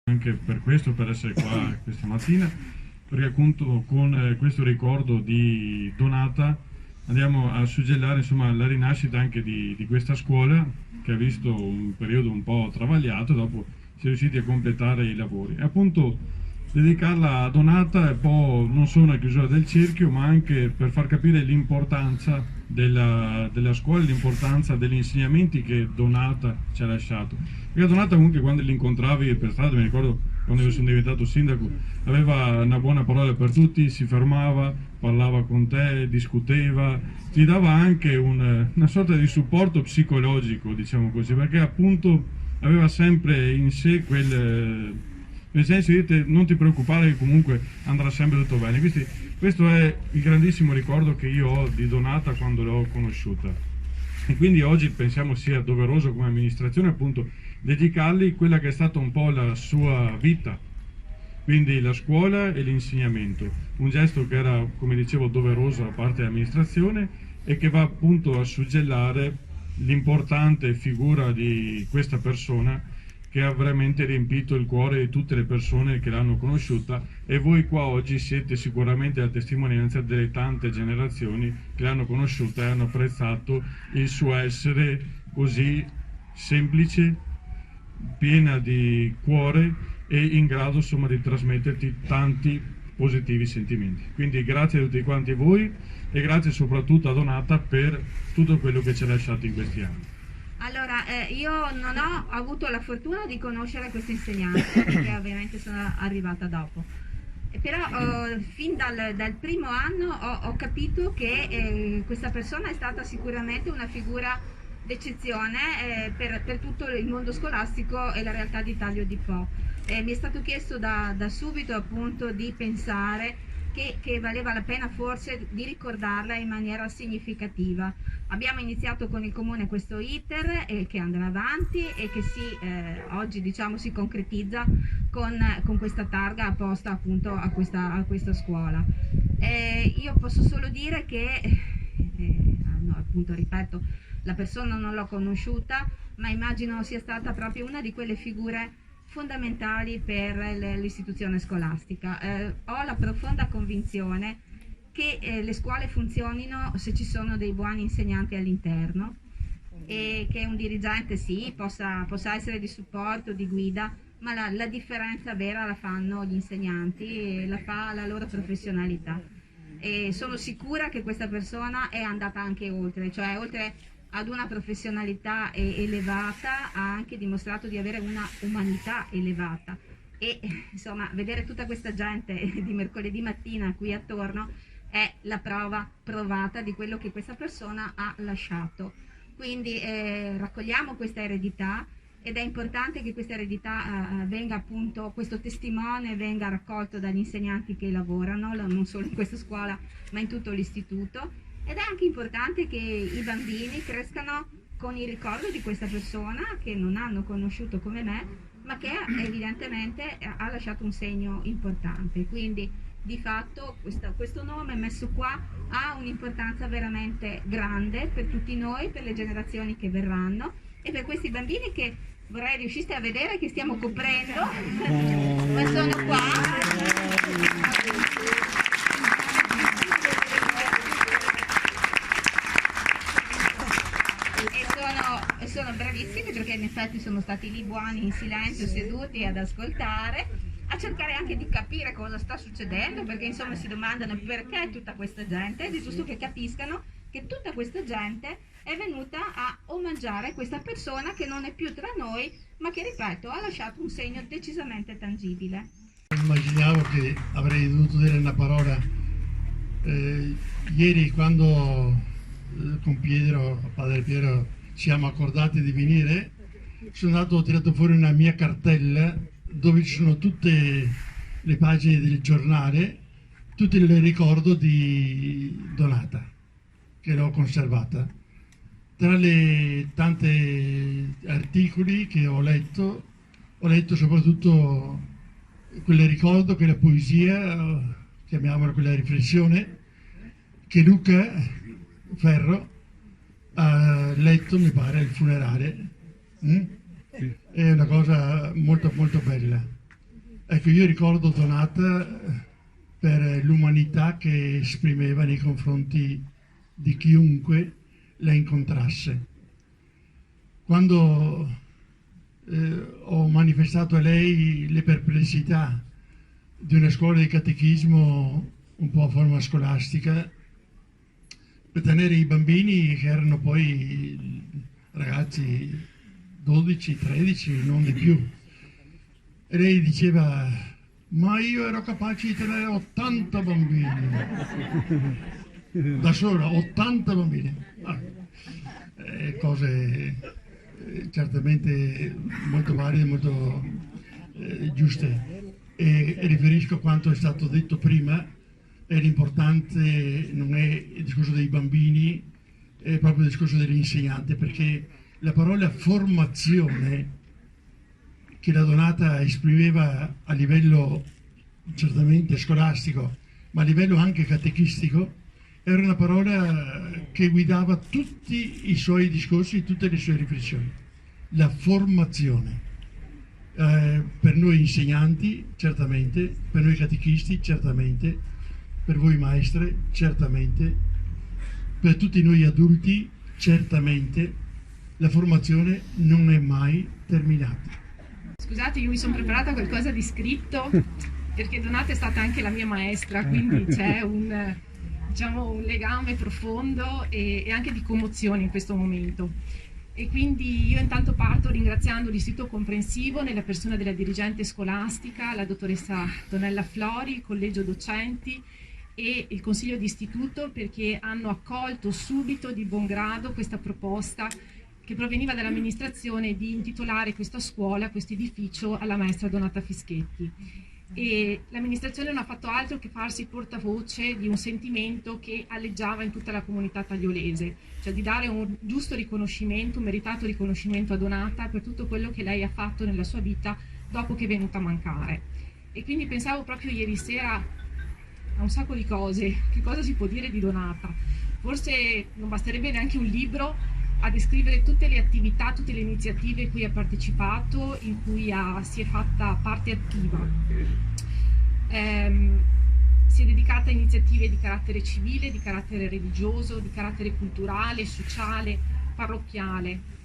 anche per questo, per essere qua questa mattina, perché appunto con questo ricordo di Donata andiamo a suggellare insomma la rinascita anche di questa scuola che ha visto un periodo un po' travagliato, dopo si è riusciti a completare i lavori. E appunto dedicarla a Donata è un po' non solo una chiusura del cerchio, ma anche per far capire l'importanza della scuola, l'importanza degli insegnamenti che Donata ci ha lasciato. Perché Donata comunque quando li incontravi per strada, mi ricordo quando io sono diventato sindaco, aveva una buona parola per tutti, si fermava, parlava con te, discuteva, ti dava anche una sorta di supporto psicologico, diciamo così, perché appunto aveva sempre in sé nel senso di dire non ti preoccupare che comunque andrà sempre tutto bene. Questo è il grandissimo ricordo che io ho di Donata quando l'ho conosciuta. E quindi oggi pensiamo sia doveroso come amministrazione appunto dedicargli quella che è stata un po' la sua vita, quindi la scuola e l'insegnamento, un gesto che era, come dicevo, doveroso da parte dell'amministrazione e che va appunto a suggellare l'importante figura di questa persona che ha veramente riempito il cuore di tutte le persone che l'hanno conosciuta, e voi qua oggi siete sicuramente la testimonianza delle tante generazioni che l'hanno conosciuta e hanno apprezzato il suo essere così semplice, piena di cuore e in grado insomma di trasmetterti tanti positivi sentimenti. Quindi grazie a tutti quanti voi e grazie soprattutto a Donata per tutto quello che ci ha lasciato in questi anni. Allora, io non ho avuto la fortuna di conoscere questo insegnante, perché ovviamente sono arrivata dopo. Però fin dal primo anno ho capito che questa persona è stata sicuramente una figura d'eccezione per tutto il mondo scolastico e la realtà di Taglio di Po. Mi è stato chiesto da subito appunto di pensare che valeva la pena forse di ricordarla in maniera significativa. Abbiamo iniziato con il Comune questo iter che andrà avanti e che oggi diciamo si concretizza con questa targa apposta appunto a questa scuola. Io posso solo dire che, no, appunto ripeto, la persona non l'ho conosciuta, ma immagino sia stata proprio una di quelle figure fondamentali per l'istituzione scolastica. Ho la profonda convinzione che le scuole funzionino se ci sono dei buoni insegnanti all'interno e che un dirigente sì, possa essere di supporto, di guida, ma la differenza vera la fanno gli insegnanti, la fa la loro professionalità. E sono sicura che questa persona è andata anche oltre, cioè oltre ad una professionalità elevata ha anche dimostrato di avere una umanità elevata e insomma vedere tutta questa gente di mercoledì mattina qui attorno è la prova provata di quello che questa persona ha lasciato. Quindi raccogliamo questa eredità ed è importante che questa eredità venga appunto, questo testimone venga raccolto dagli insegnanti che lavorano non solo in questa scuola ma in tutto l'istituto. Ed è anche importante che i bambini crescano con il ricordo di questa persona che non hanno conosciuto come me, ma che evidentemente ha lasciato un segno importante. Quindi di fatto questo nome messo qua ha un'importanza veramente grande per tutti noi, per le generazioni che verranno e per questi bambini che vorrei riusciste a vedere che stiamo coprendo, ma sono qua. Sono bravissimi perché in effetti sono stati lì buoni in silenzio, seduti ad ascoltare, a cercare anche di capire cosa sta succedendo, perché insomma si domandano perché tutta questa gente, ed è giusto che capiscano che tutta questa gente è venuta a omaggiare questa persona che non è più tra noi, ma che ripeto ha lasciato un segno decisamente tangibile. Immaginavo che avrei dovuto dire una parola ieri quando con Piero, padre Piero, siamo accordati di venire, ho tirato fuori una mia cartella dove ci sono tutte le pagine del giornale, tutto il ricordo di Donata, che l'ho conservata. Tra le tante articoli che ho letto soprattutto quel ricordo, quella poesia, chiamiamola quella riflessione, che Luca Ferro ha letto, mi pare, al funerale. È una cosa molto molto bella. Ecco, io ricordo Donata per l'umanità che esprimeva nei confronti di chiunque la incontrasse. Quando ho manifestato a lei le perplessità di una scuola di catechismo un po' a forma scolastica, per tenere i bambini che erano poi ragazzi 12, 13, non di più. E lei diceva, ma io ero capace di tenere 80 bambini, da sola, 80 bambini. Cose certamente molto valide, molto giuste. E riferisco a quanto è stato detto prima, l'importante non è il discorso dei bambini, è proprio il discorso dell'insegnante, perché la parola formazione che la Donata esprimeva a livello certamente scolastico, ma a livello anche catechistico, era una parola che guidava tutti i suoi discorsi, tutte le sue riflessioni. La formazione. Per noi insegnanti, certamente, per noi catechisti, certamente, per voi maestre, certamente, per tutti noi adulti, certamente, la formazione non è mai terminata. Scusate, io mi sono preparata qualcosa di scritto, perché Donata è stata anche la mia maestra, quindi c'è un legame profondo e anche di commozione in questo momento. E quindi io intanto parto ringraziando l'Istituto Comprensivo nella persona della dirigente scolastica, la dottoressa Donella Flori, il collegio docenti e il consiglio di istituto, perché hanno accolto subito di buon grado questa proposta che proveniva dall'amministrazione di intitolare questa scuola, questo edificio, alla maestra Donata Fischetti. E l'amministrazione non ha fatto altro che farsi portavoce di un sentimento che alleggiava in tutta la comunità tagliolese, cioè di dare un giusto riconoscimento, un meritato riconoscimento a Donata per tutto quello che lei ha fatto nella sua vita dopo che è venuta a mancare. E quindi pensavo proprio ieri sera a un sacco di cose, che cosa si può dire di Donata. Forse non basterebbe neanche un libro a descrivere tutte le attività, tutte le iniziative in cui ha partecipato, in cui si è fatta parte attiva. Si è dedicata a iniziative di carattere civile, di carattere religioso, di carattere culturale, sociale, parrocchiale.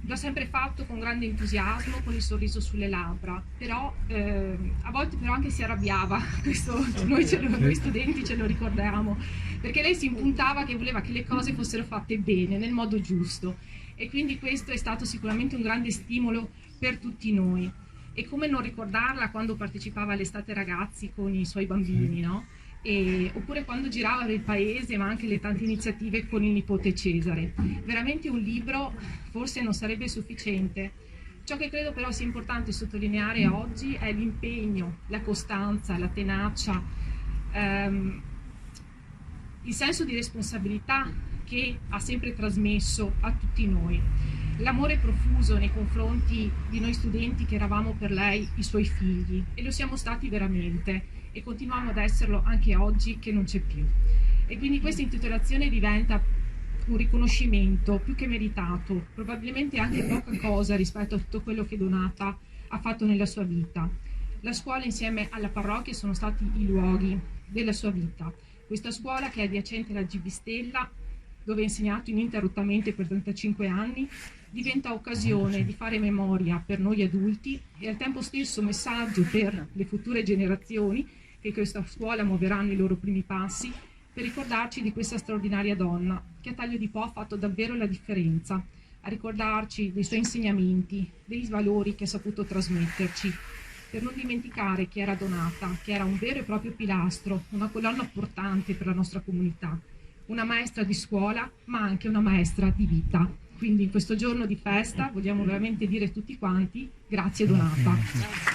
L'ho sempre fatto con grande entusiasmo, con il sorriso sulle labbra, però a volte però anche si arrabbiava, questo noi studenti ce lo ricordiamo, perché lei si impuntava che voleva che le cose fossero fatte bene, nel modo giusto, e quindi questo è stato sicuramente un grande stimolo per tutti noi. E come non ricordarla quando partecipava all'Estate Ragazzi con i suoi bambini, no? Oppure quando girava per il paese, ma anche le tante iniziative con il nipote Cesare. Veramente un libro forse non sarebbe sufficiente. Ciò che credo però sia importante sottolineare oggi è l'impegno, la costanza, la tenacia, il senso di responsabilità che ha sempre trasmesso a tutti noi, l'amore profuso nei confronti di noi studenti che eravamo per lei i suoi figli, e lo siamo stati veramente, e continuiamo ad esserlo anche oggi che non c'è più. E quindi questa intitolazione diventa un riconoscimento più che meritato, probabilmente anche poca cosa rispetto a tutto quello che Donata ha fatto nella sua vita. La scuola insieme alla parrocchia sono stati i luoghi della sua vita. Questa scuola, che è adiacente alla GB Stella, dove ha insegnato ininterrottamente per 35 anni, diventa occasione di fare memoria per noi adulti e al tempo stesso messaggio per le future generazioni che in questa scuola muoveranno i loro primi passi, per ricordarci di questa straordinaria donna che a Taglio di Po ha fatto davvero la differenza, a ricordarci dei suoi insegnamenti, dei valori che ha saputo trasmetterci, per non dimenticare che era Donata, che era un vero e proprio pilastro, una colonna portante per la nostra comunità, una maestra di scuola, ma anche una maestra di vita. Quindi in questo giorno di festa vogliamo veramente dire tutti quanti grazie Donata.